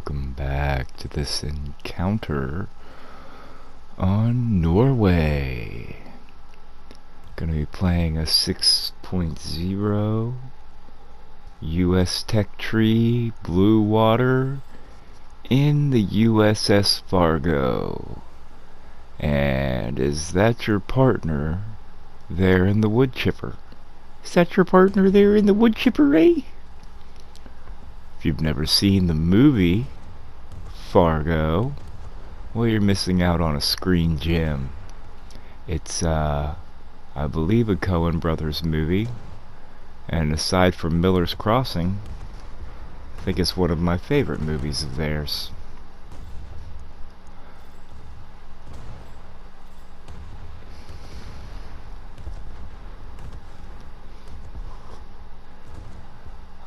welcome back to this encounter on Norway. Gonna be playing a 6.0 U.S. Tech Tree Blue Water in the U.S.S. Fargo. And is that your partner there in the wood chipper? Is that your partner there in the wood chipper, eh? If you've never seen the movie Fargo, well, you're missing out on a screen gem. It's, I believe, a Coen Brothers movie, and aside from Miller's Crossing, I think it's one of my favorite movies of theirs.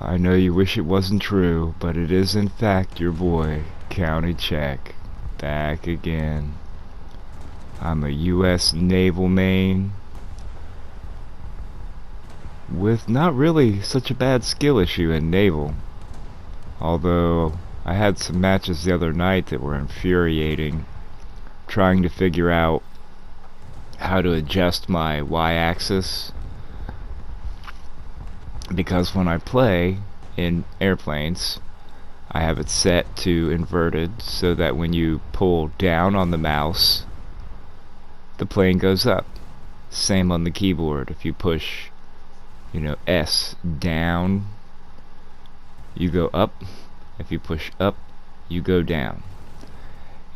I know you wish it wasn't true, but it is in fact your boy, County Check, back again. I'm a U.S. Naval main with not really such a bad skill issue in Naval. Although I had some matches the other night that were infuriating, trying to figure out how to adjust my y-axis. Because when I play in airplanes, I have it set to inverted so that when you pull down on the mouse, the plane goes up. Same on the keyboard. If you push, S down, you go up. If you push up, you go down.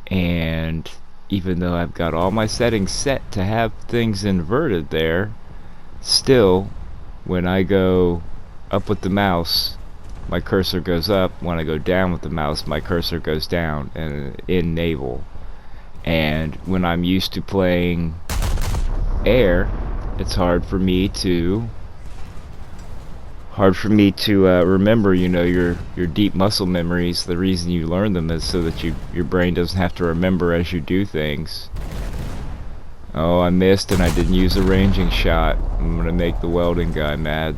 And even though I've got all my settings set to have things inverted there, still, when I go up with the mouse, my cursor goes up. When I go down with the mouse, my cursor goes down, and in Naval. And when I'm used to playing air, it's hard for me to remember, your deep muscle memories. The reason you learn them is so that your brain doesn't have to remember as you do things. Oh, I missed and I didn't use a ranging shot. I'm gonna make the welding guy mad.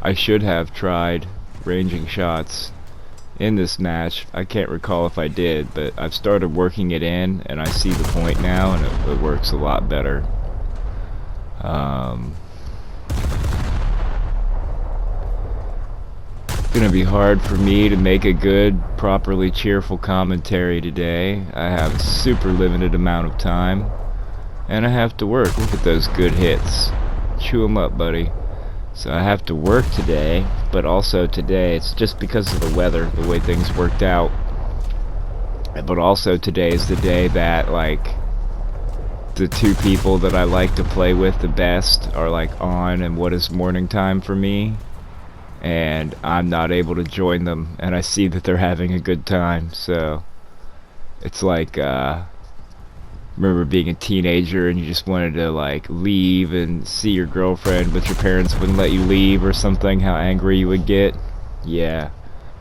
I should have tried ranging shots in this match. I can't recall if I did, but I've started working it in and I see the point now, and it works a lot better. Gonna be hard for me to make a good, properly cheerful commentary today. I have a super limited amount of time, and I have to work. Look at those good hits. Chew 'em up, buddy. So I have to work today, but also today, it's just because of the weather, the way things worked out. But also today is the day that, the two people that I like to play with the best are, on and what is morning time for me. And I'm not able to join them, and I see that they're having a good time, so it's remember being a teenager and you just wanted to leave and see your girlfriend, but your parents wouldn't let you leave or something, how angry you would get. Yeah,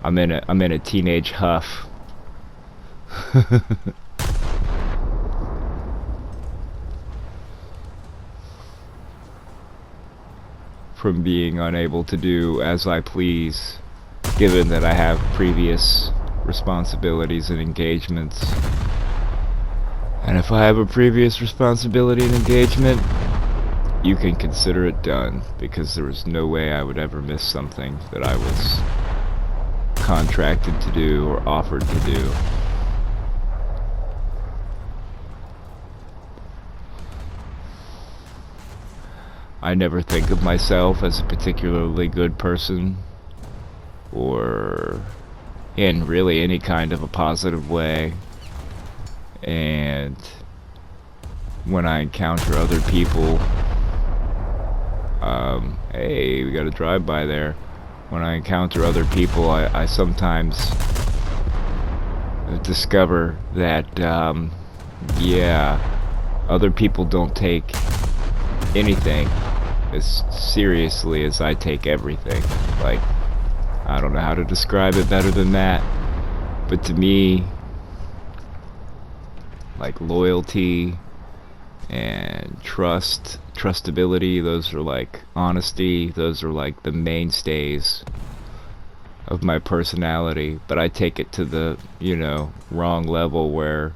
I'm in a teenage huff. From being unable to do as I please, given that I have previous responsibilities and engagements. And if I have a previous responsibility and engagement, you can consider it done, because there was no way I would ever miss something that I was contracted to do or offered to do. I never think of myself as a particularly good person, or in really any kind of a positive way. And when I encounter other people, hey, we got a drive-by there. When I encounter other people, I sometimes discover that, yeah, other people don't take anything as seriously as I take everything. I don't know how to describe it better than that, but to me, loyalty and trustability. Those are like honesty. Those are like the mainstays of my personality. But I take it to the, wrong level where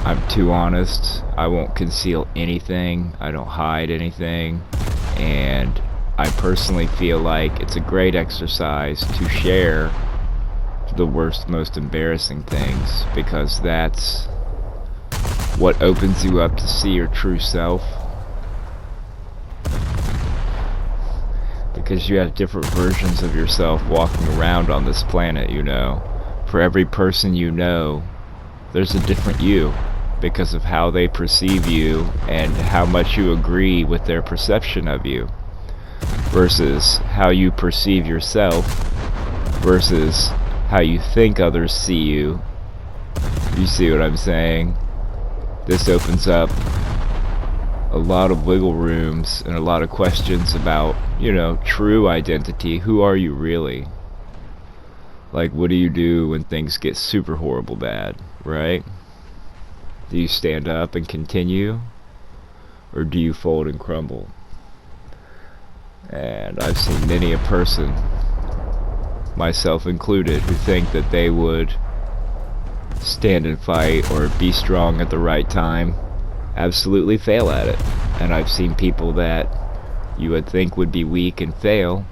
I'm too honest. I won't conceal anything. I don't hide anything. And I personally feel like it's a great exercise to share the worst, most embarrassing things, because that's what opens you up to see your true self. Because you have different versions of yourself walking around on this planet, For every person you know, there's a different you, because of how they perceive you and how much you agree with their perception of you, versus how you perceive yourself, versus how you think others see you. You see what I'm saying? This opens up a lot of wiggle rooms and a lot of questions about, true identity. Who are you really? Like, what do you do when things get super horrible bad, right? Do you stand up and continue? Or do you fold and crumble? And I've seen many a person, myself included, who think that they would stand and fight or be strong at the right time, absolutely fail at it. And I've seen people that you would think would be weak and fail,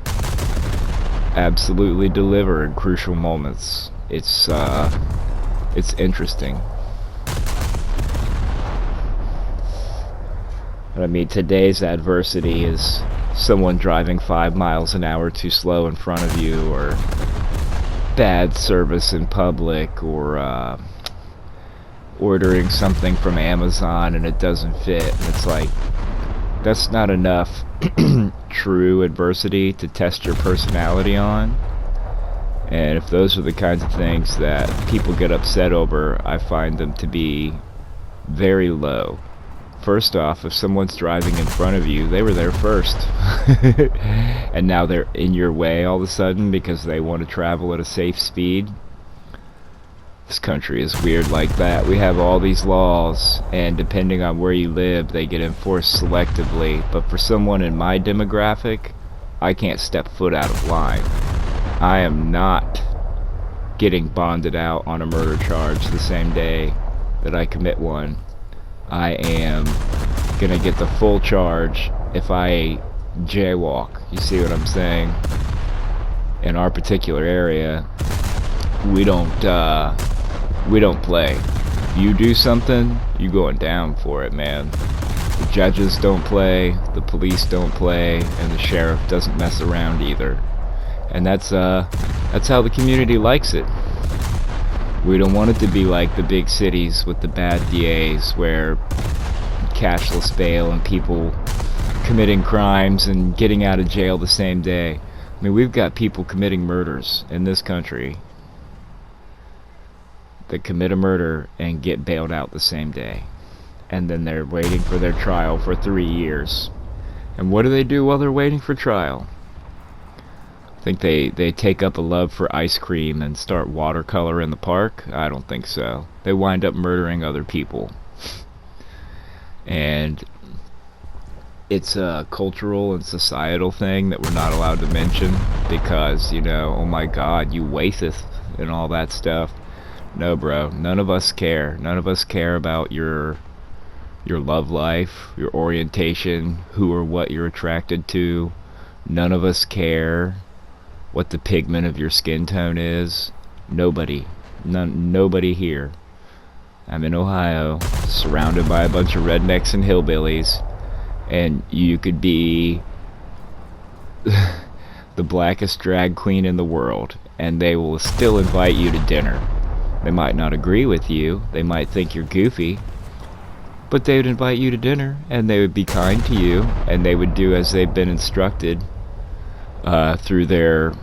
absolutely deliver in crucial moments. It's interesting. But I mean, today's adversity is someone driving 5 miles an hour too slow in front of you, or bad service in public, or ordering something from Amazon and it doesn't fit. And it's like, that's not enough true adversity to test your personality on. And if those are the kinds of things that people get upset over, I find them to be very low. First off, if someone's driving in front of you, they were there first. And now they're in your way all of a sudden because they want to travel at a safe speed. This country is weird like that. We have all these laws, and depending on where you live, they get enforced selectively. But for someone in my demographic, I can't step foot out of line. I am not getting bonded out on a murder charge the same day that I commit one. I am gonna get the full charge if I jaywalk. You see what I'm saying? In our particular area, we don't play. You do something, you going down for it, man. The judges don't play, the police don't play, and the sheriff doesn't mess around either. And that's how the community likes it. We don't want it to be like the big cities with the bad DAs where cashless bail and people committing crimes and getting out of jail the same day. I mean, we've got people committing murders in this country that commit a murder and get bailed out the same day. And then they're waiting for their trial for 3 years. And what do they do while they're waiting for trial? I think they take up a love for ice cream and start watercolor in the park? I don't think so. They wind up murdering other people. And it's a cultural and societal thing that we're not allowed to mention because, oh my God, you waitheth and all that stuff. No, bro, none of us care. None of us care about your love life, your orientation, who or what you're attracted to. None of us care what the pigment of your skin tone is. Nobody. Nobody here. I'm in Ohio, surrounded by a bunch of rednecks and hillbillies, and you could be the blackest drag queen in the world, and they will still invite you to dinner. They might not agree with you, they might think you're goofy, but they would invite you to dinner, and they would be kind to you, and they would do as they've been instructed. Through their,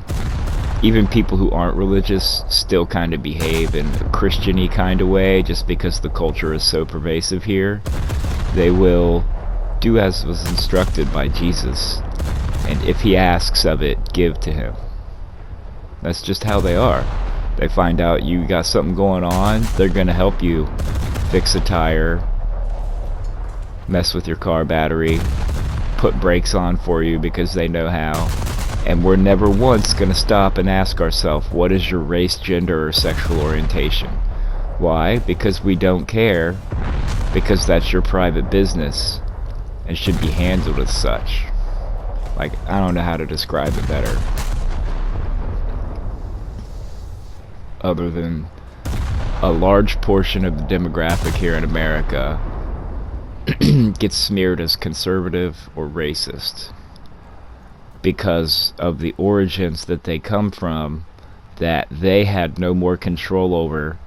even people who aren't religious still kind of behave in a Christian-y kind of way just because the culture is so pervasive here. They will do as was instructed by Jesus, and if he asks of it, give to him. That's just how they are. They find out you got something going on, they're gonna help you fix a tire, mess with your car battery, put brakes on for you because they know how. And we're never once going to stop and ask ourselves, what is your race, gender, or sexual orientation? Why? Because we don't care, because that's your private business and should be handled as such. Like, I don't know how to describe it better, other than a large portion of the demographic here in America gets smeared as conservative or racist because of the origins that they come from, that they had no more control over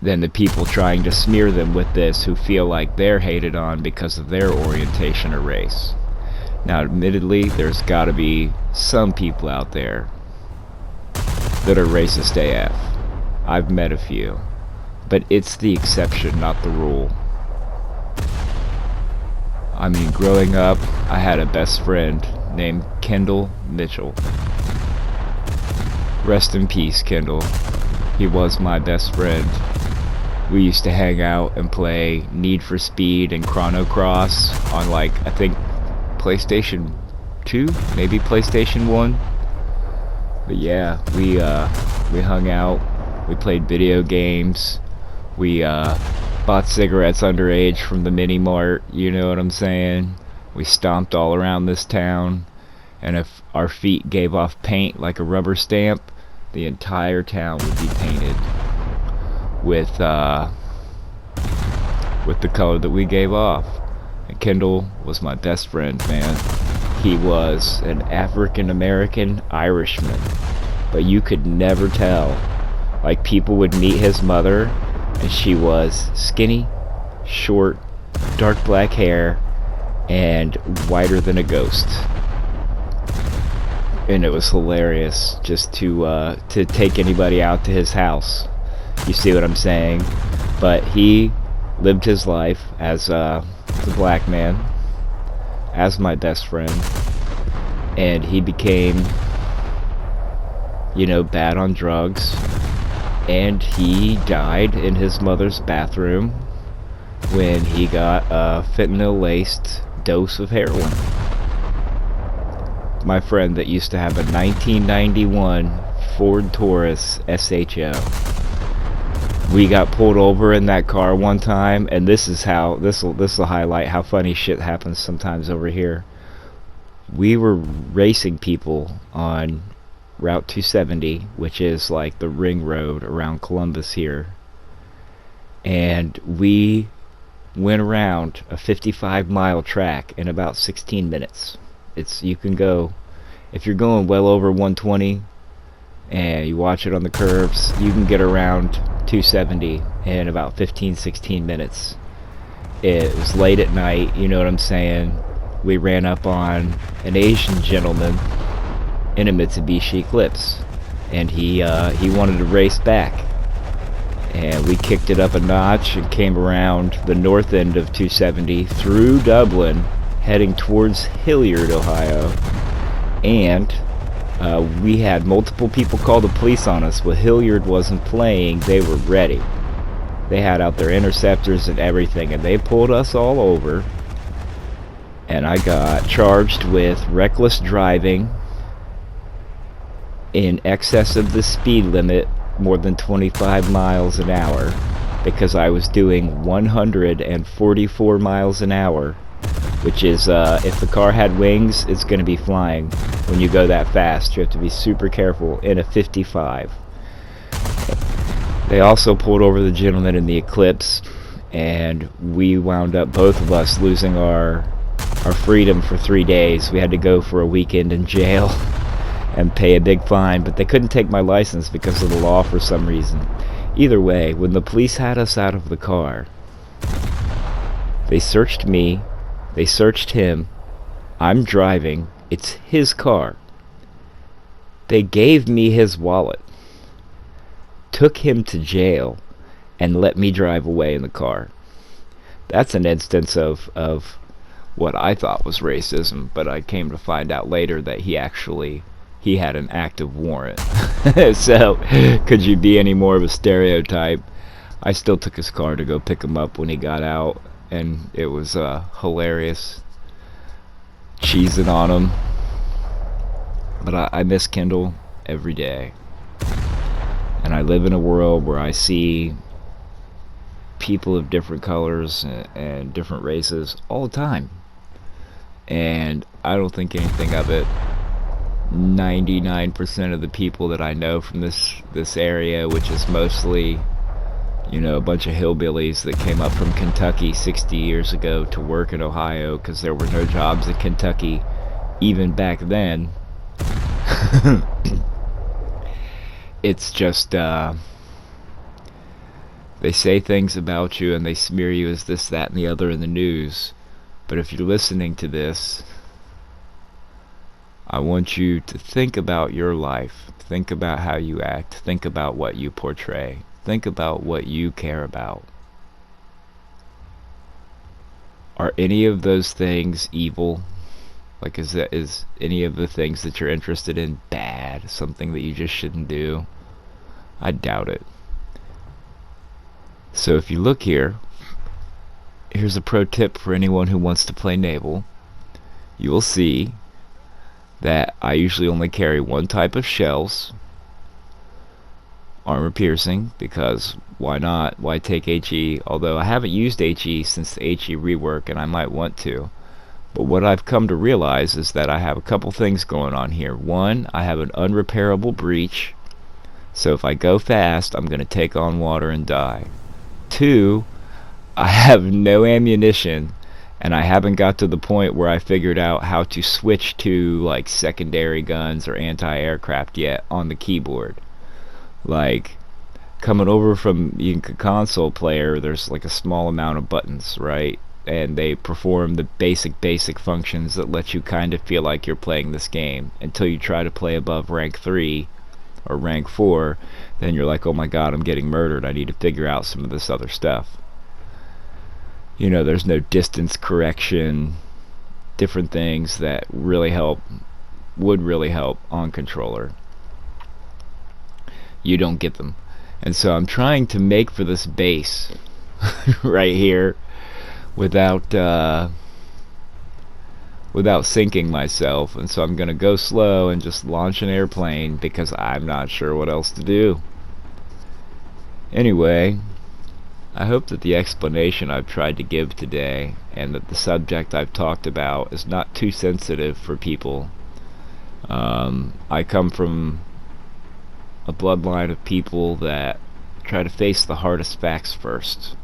than the people trying to smear them with this, who feel like they're hated on because of their orientation or race. Now, admittedly, there's got to be some people out there that are racist AF. I've met a few, but it's the exception, not the rule. I mean, growing up, I had a best friend named Kendall Mitchell. Rest in peace, Kendall. He was my best friend. We used to hang out and play Need for Speed and Chrono Cross on, like, I think PlayStation 2, maybe PlayStation 1. But yeah, we hung out, we played video games, we bought cigarettes underage from the mini mart, you know what I'm saying? We stomped all around this town, and if our feet gave off paint like a rubber stamp, the entire town would be painted with the color that we gave off. And Kendall was my best friend, man. He was an African-American Irishman, but you could never tell. Like, people would meet his mother, and she was skinny, short, dark black hair, and whiter than a ghost. And it was hilarious just to take anybody out to his house. You see what I'm saying? But he lived his life as a black man, as my best friend, and he became, you know, bad on drugs, and he died in his mother's bathroom when he got a fentanyl-laced dose of heroin. My friend that used to have a 1991 Ford Taurus SHO. We got pulled over in that car one time, and this will highlight how funny shit happens sometimes over here. We were racing people on Route 270, which is like the ring road around Columbus here, and we went around a 55-mile track in about 16 minutes. You can go, if you're going well over 120 and you watch it on the curves, you can get around 270 in about 15-16 minutes. It was late at night, you know what I'm saying? We ran up on an Asian gentleman in a Mitsubishi Eclipse, and he wanted to race back, and we kicked it up a notch and came around the north end of 270 through Dublin, heading towards Hilliard, Ohio. And we had multiple people call the police on us. Well, Hilliard wasn't playing, they were ready. They had out their interceptors and everything, and they pulled us all over, and I got charged with reckless driving in excess of the speed limit, more than 25 miles an hour, because I was doing 144 miles an hour, which is, if the car had wings, it's going to be flying when you go that fast. You have to be super careful in a 55. They also pulled over the gentleman in the Eclipse, and we wound up, both of us, losing our freedom for 3 days. We had to go for a weekend in jail and pay a big fine, but they couldn't take my license because of the law for some reason. Either way, when the police had us out of the car, they searched me, they searched him, I'm driving, it's his car. They gave me his wallet, took him to jail, and let me drive away in the car. That's an instance of what I thought was racism, but I came to find out later that he had an active warrant. So, could you be any more of a stereotype? I still took his car to go pick him up when he got out, and it was hilarious cheesing on them. But I miss Kindle every day, and I live in a world where I see people of different colors and different races all the time, and I don't think anything of it. 99% of the people that I know from this area, which is mostly, you know, a bunch of hillbillies that came up from Kentucky 60 years ago to work in Ohio because there were no jobs in Kentucky even back then. It's just they say things about you and they smear you as this, that, and the other in the news. But if you're listening to this, I want you to think about your life. Think about how you act. Think about what you portray. Think about what you care about. Are any of those things evil? Like, is any of the things that you're interested in bad? Something that you just shouldn't do? I doubt it. So if you look here, here's a pro tip for anyone who wants to play Naval. You will see that I usually only carry one type of shells, armor piercing, because why not? Why take HE? Although I haven't used HE since the HE rework, and I might want to. But what I've come to realize is that I have a couple things going on here. One, I have an unrepairable breach, so if I go fast, I'm going to take on water and die. Two, I have no ammunition, and I haven't got to the point where I figured out how to switch to like secondary guns or anti-aircraft yet on the keyboard. Like, coming over from the console player, there's like a small amount of buttons, right? And they perform the basic functions that let you kind of feel like you're playing this game until you try to play above rank 3 or rank 4. Then you're like, oh my god, I'm getting murdered. I need to figure out some of this other stuff. You know, there's no distance correction, different things that really help, would really help on controller. You don't get them. And so I'm trying to make for this base right here without sinking myself, and so I'm gonna go slow and just launch an airplane because I'm not sure what else to do. Anyway, I hope that the explanation I've tried to give today and that the subject I've talked about is not too sensitive for people. I come from a bloodline of people that try to face the hardest facts first.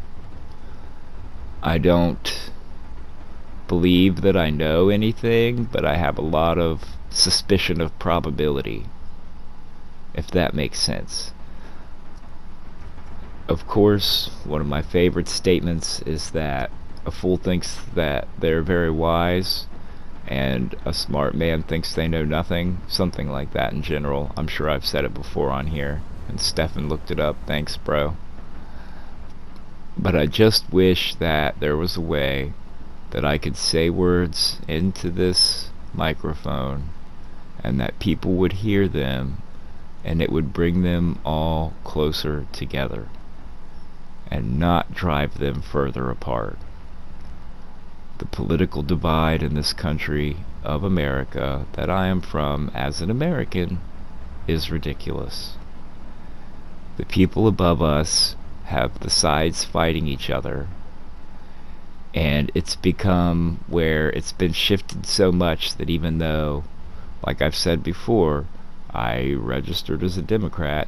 I don't believe that I know anything, but I have a lot of suspicion of probability, if that makes sense. Of course, one of my favorite statements is that a fool thinks that they're very wise, and a smart man thinks they know nothing. Something like that in general. I'm sure I've said it before on here, and Stefan looked it up. Thanks, bro. But I just wish that there was a way that I could say words into this microphone and that people would hear them and it would bring them all closer together and not drive them further apart. The political divide in this country of America that I am from as an American is ridiculous. The people above us have the sides fighting each other, and it's become where it's been shifted so much that even though, like I've said before, I registered as a Democrat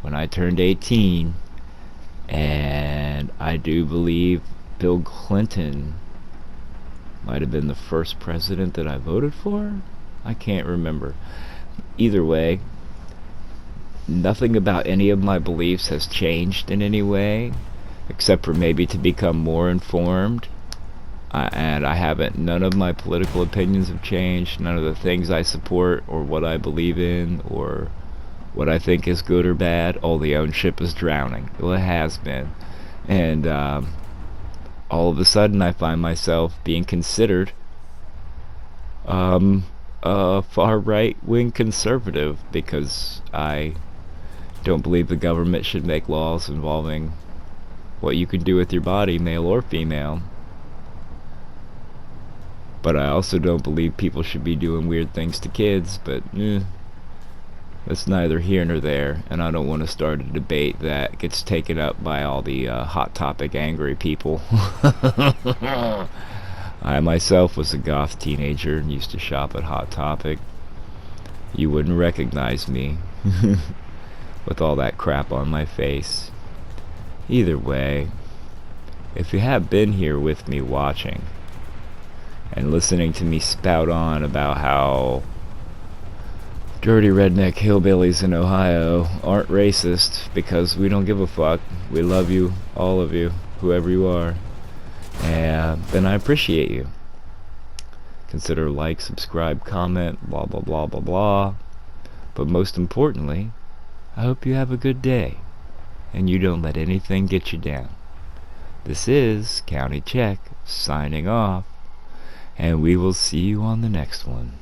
when I turned 18, and I do believe Bill Clinton might have been the first president that I voted for. I can't remember. Either way, nothing about any of my beliefs has changed in any way, except for maybe to become more informed. And I haven't, none of my political opinions have changed. None of the things I support or what I believe in or what I think is good or bad. Oh, the own ship is drowning. Well, it has been. And all of a sudden I find myself being considered a far right-wing conservative because I don't believe the government should make laws involving what you can do with your body, male or female. But I also don't believe people should be doing weird things to kids, but that's neither here nor there, and I don't want to start a debate that gets taken up by all the Hot Topic angry people. I myself was a goth teenager and used to shop at Hot Topic. You wouldn't recognize me with all that crap on my face. Either way, if you have been here with me watching and listening to me spout on about how dirty redneck hillbillies in Ohio aren't racist because we don't give a fuck, we love you, all of you, whoever you are, and then I appreciate you. Consider like, subscribe, comment, blah blah blah blah blah. But most importantly, I hope you have a good day and you don't let anything get you down. This is County Check signing off, and we will see you on the next one.